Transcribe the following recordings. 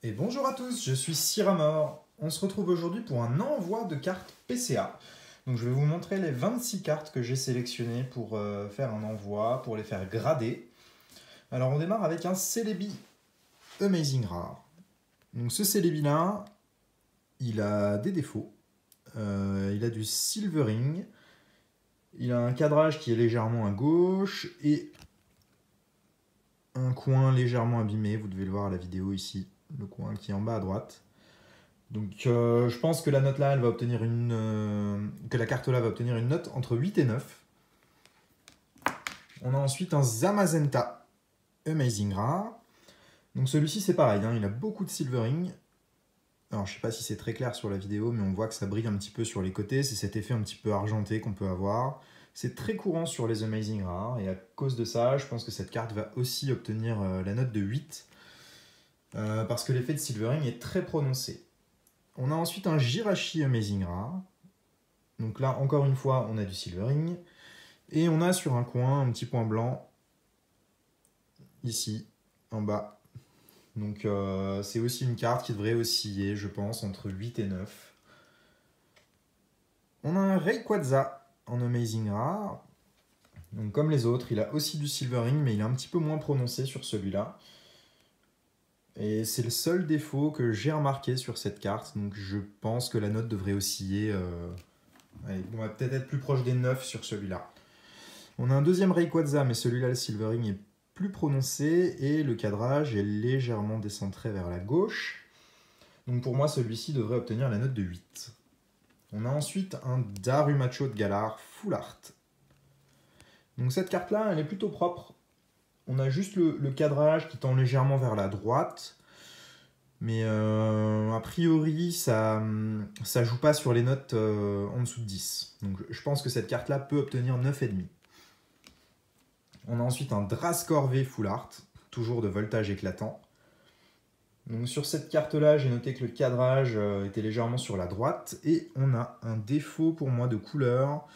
Et bonjour à tous, je suis Cyramor. On se retrouve aujourd'hui pour un envoi de cartes PCA. Donc je vais vous montrer les 26 cartes que j'ai sélectionnées pour faire un envoi, pour les faire grader. Alors on démarre avec un Celebi Amazing Rare. Donc ce Celebi là, il a des défauts. Il a du silvering, il a un cadrage qui est légèrement à gauche et un coin légèrement abîmé, vous devez le voir à la vidéo ici, le coin qui est en bas à droite. Donc je pense que la note là, elle va obtenir que la carte là va obtenir une note entre 8 et 9. On a ensuite un Zamazenta Amazing Rare. Donc celui-ci c'est pareil, hein, il a beaucoup de silvering. Alors je sais pas si c'est très clair sur la vidéo, mais on voit que ça brille un petit peu sur les côtés. C'est cet effet un petit peu argenté qu'on peut avoir. C'est très courant sur les Amazing Rares, et à cause de ça, je pense que cette carte va aussi obtenir la note de 8. Parce que l'effet de silvering est très prononcé. On a ensuite un Jirachi Amazing Rare. Donc là, encore une fois, on a du silvering. Et on a sur un coin un petit point blanc, ici, en bas. Donc c'est aussi une carte qui devrait osciller, je pense, entre 8 et 9. On a un Rayquaza en Amazing Rare. Donc comme les autres, il a aussi du silvering, mais il est un petit peu moins prononcé sur celui-là. Et c'est le seul défaut que j'ai remarqué sur cette carte. Donc je pense que la note devrait osciller. Allez, on va peut-être être plus proche des 9 sur celui-là. On a un deuxième Rayquaza, mais celui-là, le silvering est plus prononcé et le cadrage est légèrement décentré vers la gauche. Donc pour moi, celui-ci devrait obtenir la note de 8. On a ensuite un Darumacho de Galar Full Art. Donc cette carte-là, elle est plutôt propre. On a juste le cadrage qui tend légèrement vers la droite. Mais a priori, ça joue pas sur les notes en dessous de 10. Donc je pense que cette carte-là peut obtenir 9,5. On a ensuite un Drascore V Full Art, toujours de voltage éclatant. Donc sur cette carte-là, j'ai noté que le cadrage était légèrement sur la droite. Et on a un défaut pour moi de couleur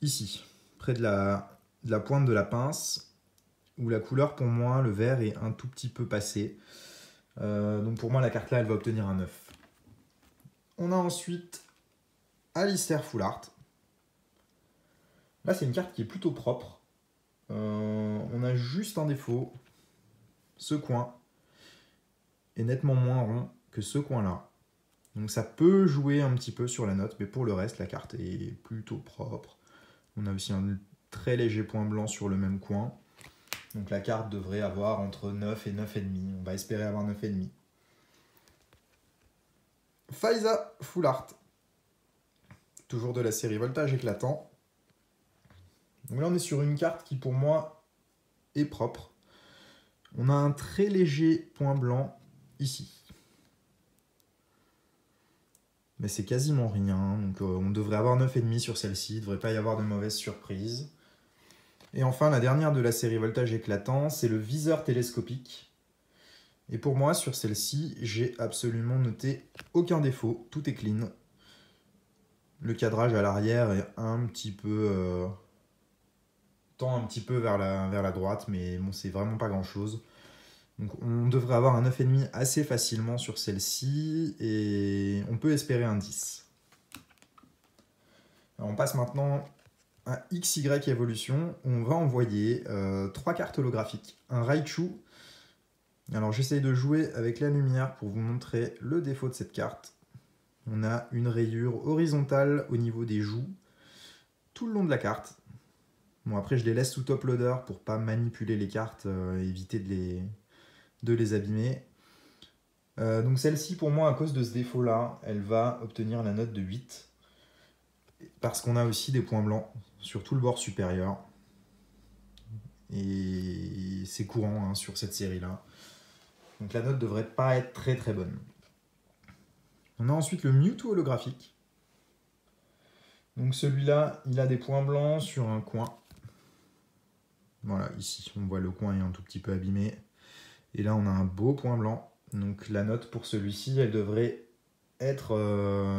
ici, près de la pointe de la pince, où la couleur pour moi, le vert est un tout petit peu passé. Donc pour moi, la carte là, elle va obtenir un 9. On a ensuite Alistair Full Art. Là, c'est une carte qui est plutôt propre. On a juste un défaut. Ce coin est nettement moins rond que ce coin-là. Donc ça peut jouer un petit peu sur la note, mais pour le reste, la carte est plutôt propre. On a aussi un très léger point blanc sur le même coin. Donc la carte devrait avoir entre 9 et 9,5. On va espérer avoir 9,5. Faiza Full Art. Toujours de la série Voltage éclatant. Donc là, on est sur une carte qui, pour moi, est propre. On a un très léger point blanc ici. Mais c'est quasiment rien. Donc on devrait avoir 9,5 sur celle-ci. Il ne devrait pas y avoir de mauvaises surprises. Et enfin, la dernière de la série Voltage éclatant, c'est le viseur télescopique. Et pour moi, sur celle-ci, j'ai absolument noté aucun défaut. Tout est clean. Le cadrage à l'arrière est un petit peu... tend un petit peu vers la droite, mais bon, c'est vraiment pas grand-chose. Donc on devrait avoir un 9,5 assez facilement sur celle-ci, et on peut espérer un 10. Alors on passe maintenant à XY Evolution. On va envoyer 3 cartes holographiques. Un Raichu. Alors j'essaye de jouer avec la lumière pour vous montrer le défaut de cette carte. On a une rayure horizontale au niveau des joues, tout le long de la carte. Bon, après je les laisse sous top loader pour pas manipuler les cartes, éviter de les abîmer. Donc celle-ci, pour moi, à cause de ce défaut-là, elle va obtenir la note de 8. Parce qu'on a aussi des points blancs sur tout le bord supérieur. Et c'est courant hein, sur cette série-là. Donc la note devrait pas être très très bonne. On a ensuite le Mewtwo holographique. Donc celui-là, il a des points blancs sur un coin. Voilà, ici, on voit le coin est un tout petit peu abîmé. Et là, on a un beau point blanc. Donc la note pour celui-ci, elle devrait être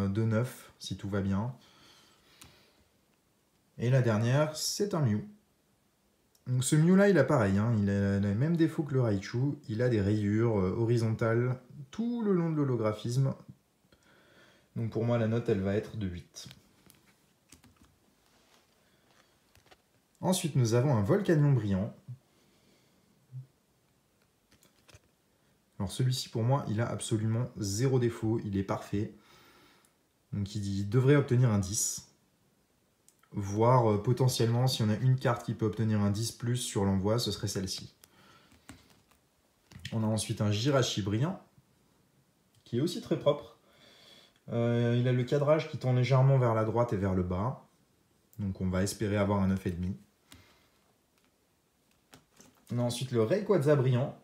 de 9, si tout va bien. Et la dernière, c'est un Mew. Donc ce Mew-là, il a pareil, hein, il a les mêmes défauts que le Raichu. Il a des rayures horizontales tout le long de l'holographisme. Donc pour moi, la note, elle va être de 8. Ensuite, nous avons un Volcanion brillant. Alors celui-ci, pour moi, il a absolument 0 défaut, il est parfait. Donc il devrait obtenir un 10. Voire potentiellement, si on a une carte qui peut obtenir un 10+, sur l'envoi, ce serait celle-ci. On a ensuite un Jirachi brillant, qui est aussi très propre. Il a le cadrage qui tend légèrement vers la droite et vers le bas. Donc on va espérer avoir un 9,5. On a ensuite le Rayquaza brillant.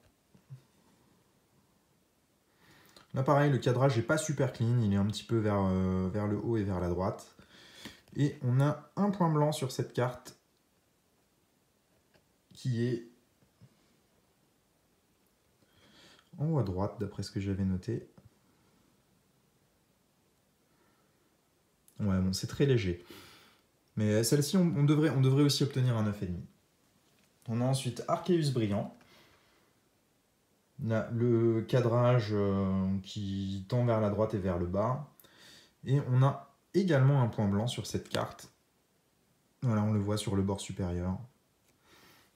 Là pareil, le cadrage n'est pas super clean, il est un petit peu vers le haut et vers la droite. Et on a un point blanc sur cette carte qui est en haut à droite, d'après ce que j'avais noté. Ouais, bon, c'est très léger. Mais celle-ci, on devrait aussi obtenir un 9,5. On a ensuite Arceus brillant. On a le cadrage qui tend vers la droite et vers le bas. Et on a également un point blanc sur cette carte. Voilà, on le voit sur le bord supérieur.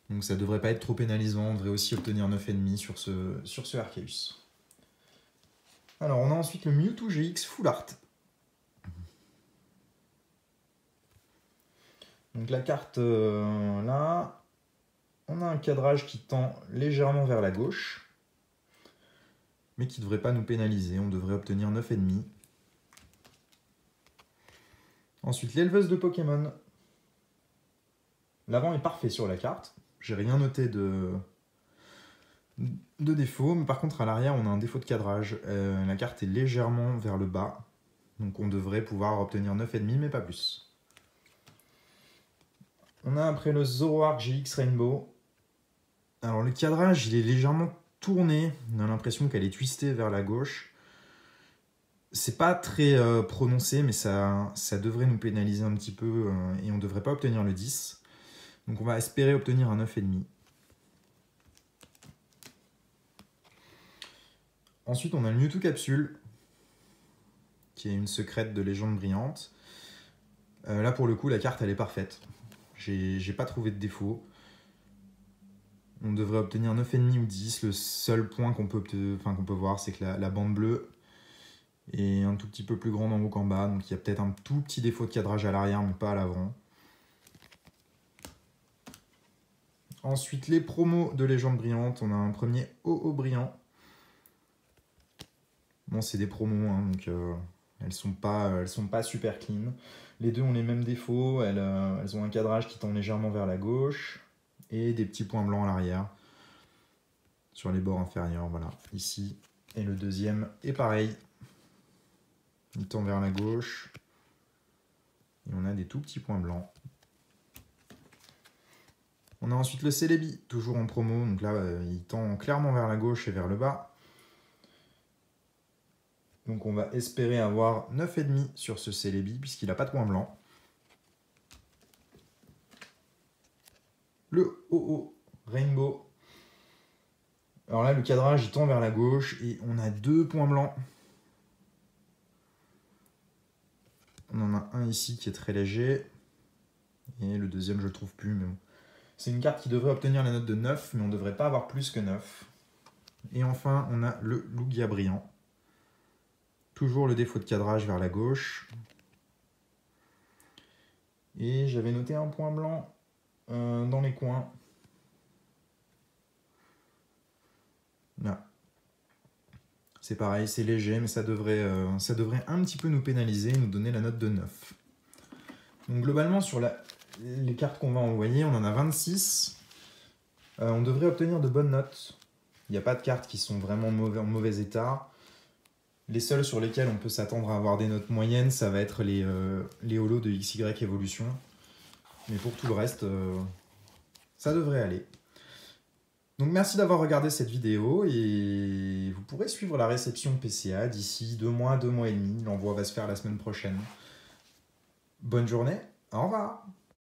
Donc ça ne devrait pas être trop pénalisant. On devrait aussi obtenir 9,5 sur ce Arceus. Alors, on a ensuite le Mewtwo GX Full Art. Donc la carte, là, on a un cadrage qui tend légèrement vers la gauche, mais qui ne devrait pas nous pénaliser. On devrait obtenir 9,5. Ensuite, l'éleveuse de Pokémon. L'avant est parfait sur la carte. J'ai rien noté de défaut, mais par contre à l'arrière on a un défaut de cadrage. La carte est légèrement vers le bas, donc on devrait pouvoir obtenir 9,5 mais pas plus. On a après le Zoroark GX Rainbow. Alors le cadrage il est légèrement tourné, on a l'impression qu'elle est twistée vers la gauche. C'est pas très prononcé, mais ça devrait nous pénaliser un petit peu et on devrait pas obtenir le 10. Donc on va espérer obtenir un 9,5. Ensuite, on a le Mewtwo Capsule, qui est une secrète de légende brillante. Là, pour le coup, la carte, elle est parfaite. J'ai pas trouvé de défaut. On devrait obtenir 9,5 ou 10. Le seul point qu'on peut voir, c'est que la bande bleue est un tout petit peu plus grande en haut qu'en bas. Donc il y a peut-être un tout petit défaut de cadrage à l'arrière, mais pas à l'avant. Ensuite, les promos de légende brillante. On a un premier OO brillant. Bon, c'est des promos, hein, donc elles sont pas super clean. Les deux ont les mêmes défauts, elles ont un cadrage qui tend légèrement vers la gauche et des petits points blancs à l'arrière sur les bords inférieurs, voilà, ici. Et le deuxième est pareil, il tend vers la gauche et on a des tout petits points blancs. On a ensuite le Celebi, toujours en promo, donc là il tend clairement vers la gauche et vers le bas. Donc on va espérer avoir 9,5 sur ce Celebi puisqu'il n'a pas de point blanc. Le OO Rainbow. Alors là, le cadrage il tend vers la gauche et on a 2 points blancs. On en a un ici qui est très léger. Et le deuxième, je le trouve plus. Mais bon. C'est une carte qui devrait obtenir la note de 9, mais on ne devrait pas avoir plus que 9. Et enfin, on a le Lugia brillant. Toujours le défaut de cadrage vers la gauche. Et j'avais noté un point blanc dans les coins. Là. C'est pareil, c'est léger, mais ça devrait un petit peu nous pénaliser et nous donner la note de 9. Donc globalement, sur les cartes qu'on va envoyer, on en a 26. On devrait obtenir de bonnes notes. Il n'y a pas de cartes qui sont vraiment en mauvais état. Les seuls sur lesquels on peut s'attendre à avoir des notes moyennes, ça va être les holos de XY Evolution. Mais pour tout le reste, ça devrait aller. Donc merci d'avoir regardé cette vidéo et vous pourrez suivre la réception PCA d'ici 2 mois, 2 mois et demi. L'envoi va se faire la semaine prochaine. Bonne journée, au revoir.